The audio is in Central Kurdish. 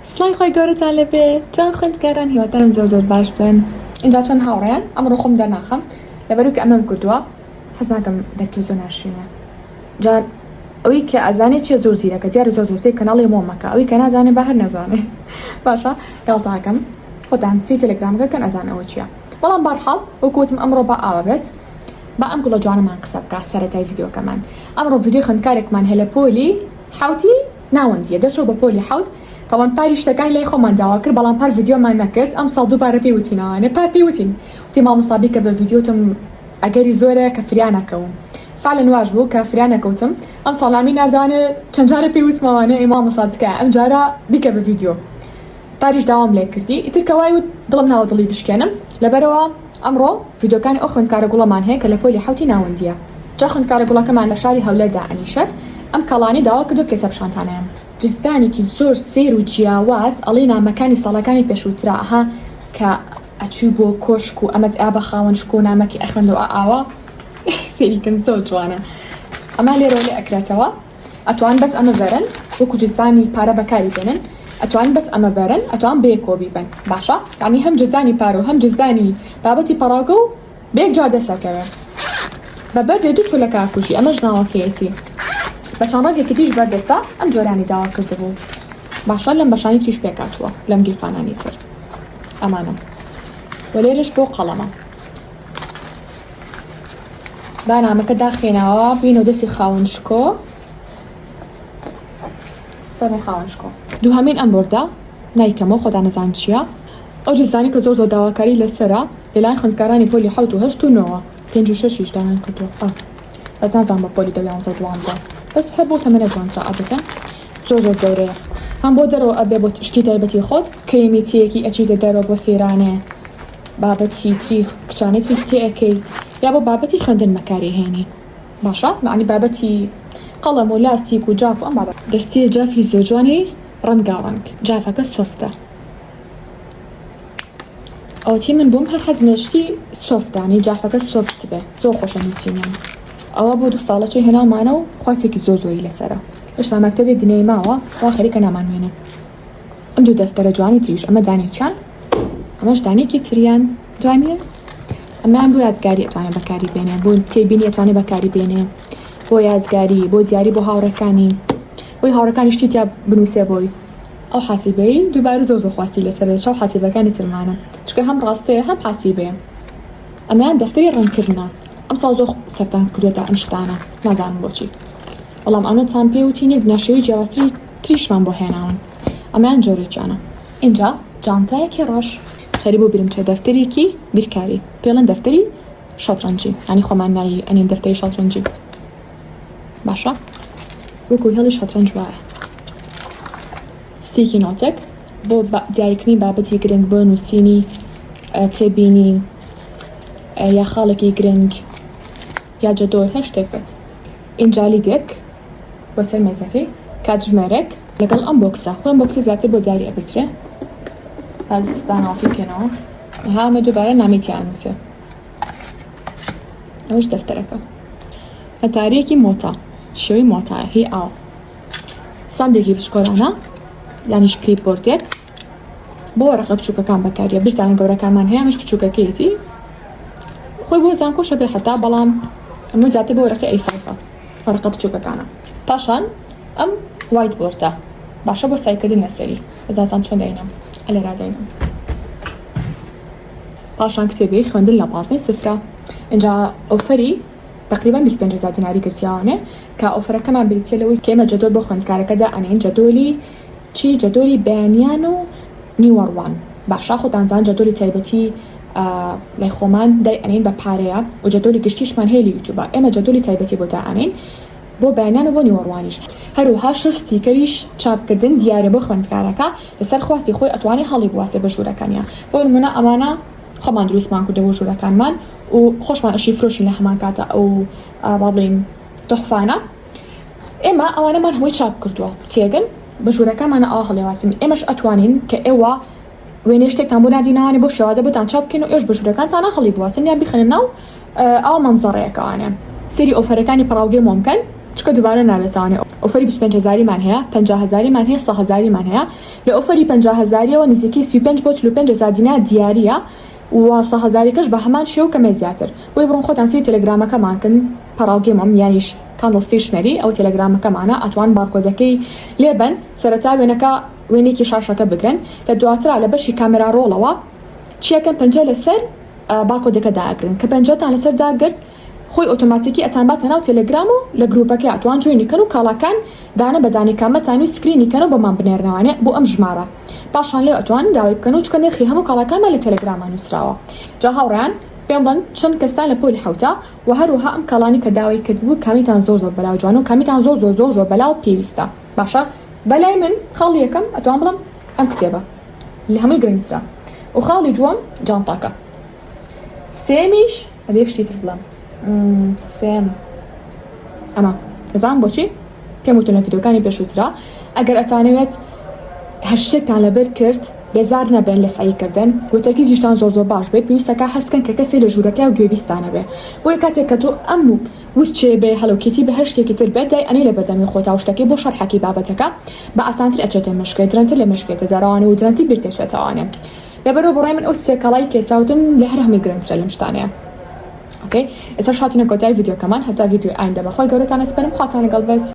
سڵی خۆی گەورەتان لەبێ جان خوێندکاران هیوادارم زۆر باش بن. اینجا چۆن هاوڕێیان ئەمڕۆ خۆم دەرناخەم لەبەرو کە ئەمەم کردووە حەز ناکەم دەرکەوت زۆر ناشرینە. جان ئەوەی کە ئەزانێت چێ زۆر زیرەکە دیارە زۆر زۆرسەی کەناڵی مۆمەکە ئەوەی کە نازانێت بە هەر نەزانێ باشە گاڵتاکەم خۆتان سی تەلەگرامەکە کەن ئەزان ئەوە چییە. بەڵام بەرحاڵ وەکوتم ئەمڕۆ بە ئاوە بێت بە ئەم گوڵە جوانەمان قسە بکە سەرەتای ڤیدیۆکەمان. ئەمڕۆ ڤیدیۆ خوێندکارێکمان هەیە لە پۆلی حوتی ناوەندیە دەچۆ بە پۆلی حوت طبعا پاری شتەکانی لای خۆمان داوا کرد بەڵام پار ڤیدیۆمان نەکرد ئەم ساڵ دووبارە پێی وتینەوانێ پار پێی وتین وتی مامۆستا بیکە بە ڤیدیۆتم ئەگەری زۆرە کە فریان نەکەوم فعلا واش بوو کە فریان نەکەوتم ئەم ساڵامی ناردوانێ چەند جارە پێی وتمەوانێ ئەی مامۆستا تکە ئەم جارە بیکە بە ڤیدیۆ پاریش داوام لێ کردی ئیتر کە وای وت دڵم ناوە دڵی بشکێنم لەبەرەوە ئەمڕۆ ڤیدیۆکانی ئەو خوێندکارە گوڵەمان هەیە کە لە پۆلی حوتی ناوەندیە. جا خوێندکارە گوڵەکەمان لە شاری هەولێردا ئەنیشەت ئەم کەڵانی داوا کردو کێسە پیشانتانەیە جستانێکی زۆر سێر و جیاواز ئەڵێ نامەکانی ساڵەکانی پێشووترا ئەها کە ئەچوو بۆ کۆشک و ئەمەت ئا بە خاوەن شک و نامەکی ئەخوێندەوە ئاوا سێریکن زۆر جوانە. ئەما لێرەوە لێ ئەکرێتەوە ئەتوان بەس ئەمە بەرن وەکو جستانی پارە بەکاری بێنن ئەتوان بەس ئەمە بەرن ئەتوان بێ کۆبی بن باشە یعنی هەم جزدانی پارە و هەم جزدانی بابەتی پەڕاگە و بێک جار دەسەکەوێ بە بەردێ دوو چۆ لە کارکوژی ئەمەش ناوەکەیەتی بە چەند ڕێگێکی تریش بەردەستا ئەم جۆرانی داوا کردبوو باشە لەم بەشانی تریش پێکاتووە لەم گیرفانانی تر ئەمانە وەلێرش بۆ قەڵەمە بانامەکە داخێناوە بینەوە دەستی خاوەن شکۆ فەرمی خاوەن شکۆ دووهەمین ئەم بۆردا نایکەمەوە خۆدا نەزان چییە ئەو جزدانی کە زۆر داواکاری لەسەرە لەلایەن خوێندکارانی پۆلی 7 و 8 و 9 5 و 6 داوای کردووە بەس نازان بە پۆلی 11 و 12 بەس هەر بۆ تەمەنە جوانترا ئەبەکە زۆر گەورەیە هەم بۆ دەرەوە ئەبێ بۆ شتی تایبەتی خۆت کرێمیتیەکی ئەچیتە دەرەوە بۆ سێرانێ بابەتی تری کچانێتی تێەکەی یا بۆ بابەتی خوێندن مەکاریهێنی باشە معنی بابەتی قەڵەم و لاستیک و جاف و ئەم بابەت دەستیە جافی زۆر جوانی ڕەنگاڕەنگ جافەکە سۆفتە ئەوتی من بووم هەر حەزمێشتی سۆفتانی جافەکە سۆفت بێ زۆر خۆشە نووسینیان ئەوە بۆ 2 ساڵە چۆی هێناومانە و خواتێکی زۆر زۆری لەسەرە هێشتا مەکتەبێ دنیای ماوە وا خەریکە نامانوێنە ئەم دوو دەفتەرە جوانی تریش ئەمە دانێکیان ئەمەش دانێکی تریان جوانیە ئەمان بۆ یادگاری ئەتوانێت بەکاری بێنێ بۆ تێبینی ئەتوانێت بەکاری بێنێ بۆ یادگاری بۆ دیاری بۆ هاوڕەکانی بۆی هاوڕەکانی شتی تیا بنووسێ بۆی ئەو حاسیبەی دووبارە زۆر خواستی لەسەر چاو حاسیبەکانی ترمانە چکە هەم ڕاستەیە هەم حاسیبەیە ئەمان دەفتەری ڕەنکردنە ئەم ساڵ زۆر سەردان کردوێتە ئەم شتانە نازانم بۆچی بەڵام ئەمەتان پێوتینێک ناشێوی جیاوازتری تریشمان بۆ هێناون ئەمان جۆرێکیانە اینجا جانتایەکی ڕەش خەری بۆ بیرم چێ دەفتەرێکی بیرکاری پێڵەن دەفتەری شەترەنجی ینی خۆمان نایی ئەنین دەفتەری شەترەنجی باشە وەکو هێڵی شەترەنج وایە ستیکی نۆتێک بۆ دیاریکردنی بابەتی گرنگ بۆ نووسینی تێبینی یا خاڵێکی گرنگ یا جەدۆر هەر شتێک بێت ئینجالی دێک بۆ سەر مێزەکەی کاتژمێرێک لەگەڵ ئەم بۆکسە خۆم بۆکسی زیاتر بۆ دیاری ئەبرترێ ئەس داناوەکەی بکەنەوە هامە دووبارە نامیتیان نووسێ ئەوەش دەفتەرەکە هەتارەیەکی مۆتا شێوەی مۆتایە هی ئاو ساندێکی بچکۆرانە یانیش کلیپبۆردێک بۆ وەرەقە بچووکەکان بەکاریە برتانە گەورەکانمان هەیە ئەمەش بچووکەکەیەتی خۆی بۆ زانکۆشە بێ حتا بەڵام ئەمە زیاتر بۆ وەرەقی ئەیفایفە وەرەقە بچووکەکانە پاشان ئەم وایت بۆردە باشە بۆ سایکردن لەسەری بەزازان چۆن داینم ئەلێرا داینم پاشان کتێبی خوێندن لە پاسەی سفرە اینجا ئۆفەری تقریبا 25,000 دیناری گرتیاوانێ کە ئۆفەرەکەمان بریتە لەوەی کێمە جەدۆر بۆ خوێندکارەکەدا ئەنێن جەدۆلی چی جەدۆری بەیانیان و نیوەڕوان باشە خۆتانزان جەدۆری تایبەتی لای خۆمان دای ئەنین بە پارەیە و جەدۆری گشتیشمان هەیە لە یوتیوبە ئێمە جەدۆری تایبەتی بۆ دائەنین بۆ بەیانیان و بۆ نیوەڕوانیش هەروەها 6 ستیکەریش چاپکردن دیارە بۆ خوێندکارەکە لەسەر خواستی خۆی ئەتوانێت هەڵی بواسێ بە ژوورەکانیان بۆ نمونە ئەمانە خۆمان دروستمان کردەوە ژوورەکانمان و خۆشمان ئەشی فرۆشین لە هەمان کاتە ئەو باڵین تۆحفانە ئێمە ئەوانەمان هەمووی چاپ کردووە تێگن بە ژوورەکانمانە ئەوە هەڵێواسین ئێمەش ئەتوانین کە ئێوە وێنێ شتێکتان بۆ نادیناوانێ بۆ شێوازە بۆتان چاپ بکەین و ئێش بە ژوورەکانتانە هەڵی بواسن یان بیخەنە ناو ئەوە مەنزەڕەیەکەوانێ سری ئۆفەرەکانی پەراوگەی مۆمکەن چکە دووبارە نابێتوانێت ئۆفەری 25,000مان هەیە 50,000مان هەیە 100,000مان هەیە لە ئۆفەری 50,000ەوە نزیکی 35 بۆ 45,000 دینار دیاریە و 100,000کەش بە هەمان شێو کەمێ زیاتر بۆی بڕۆن خۆتان سی تەلەگرامەکەمانکن پەراوگەمەم یانیش کاندل ستیشنەری ئەو تەلەگرامەکەمانە ئەتوان بارکۆدەکەی لێبن سەرەتا وێنێکی شاشەکە بگرن لە دواترا لە بەشی کامێرا ڕۆڵەوە چیەکەن پەنجە لەسەر بارکۆدەکە داگرن کە پەنجەتان لەسەر داگرت خۆی ئۆتۆماتیکی ئەتان باتە ناو تەلەگرام و لە گروپەکە ئەتوان جوینیکەن و کاڵاکان دانە بەدانی کامەتانی سکرینیکەن و بەمان بنێرنەوانێ بۆ ئەم ژمارە پاشان لێ ئەتوان داوای بکەن و چکە نرخی هەموو کاڵاکانمان لە تەلەگرامان نووسراوە جا هاوڕێیان پێم بڵێن چەند کەستان لە پۆلی حوتە و هەروەها ئەم کاڵانی کە داوای کردبوو کامیتان زۆر بەلاو جوان و کامیتان زۆر بەلاو پێویستە باشە بەلای من خاڵی یەکەم ئەتوان بڵم ئەم کتێبە لە هەمووی گرنگترە و خاڵی دووەم جانتاکە سێمیش ئەبێ شتی تر بڵم سێم ئەمە نزانم بۆچی پێم وتون لە ڤیدیۆکانی پێشووترا ئەگەر ئەتانەوێت هەر شتێکتان لەبەر کرد بێزار نەبن لە سعیکردن و تەرکیزیشتان زۆر باش بێ پێویستەکە هەستکەن کە کەسێ لە ژوورەکە و گوێبیستانە بێ بۆیە کاتێک کە تۆ ئەم ورچێ بێ هەڵۆکێتی بە هەر شتێکی تر بێت دای ئەنی لە بەردەمی خۆتا شتێکی بۆ شەرحەکی بابەتەکە بە ئاسانتر ئەچێتە مشکێت درەنتر لە مشکێتە جاراوانە و درەنتی بیرتێشێتەوانێ لەبەرەوە بڕای من ئەو سێکەڵای کێساوتم لە هەر هەمی گرنگترە لەم شتانەیە ئێستا شاتینە کۆتای ڤیدیۆکەمان هەتا ڤیدیۆ ئایندا بەخۆی گەورەتان ئەسپەرم خواتان لەگەڵ بێت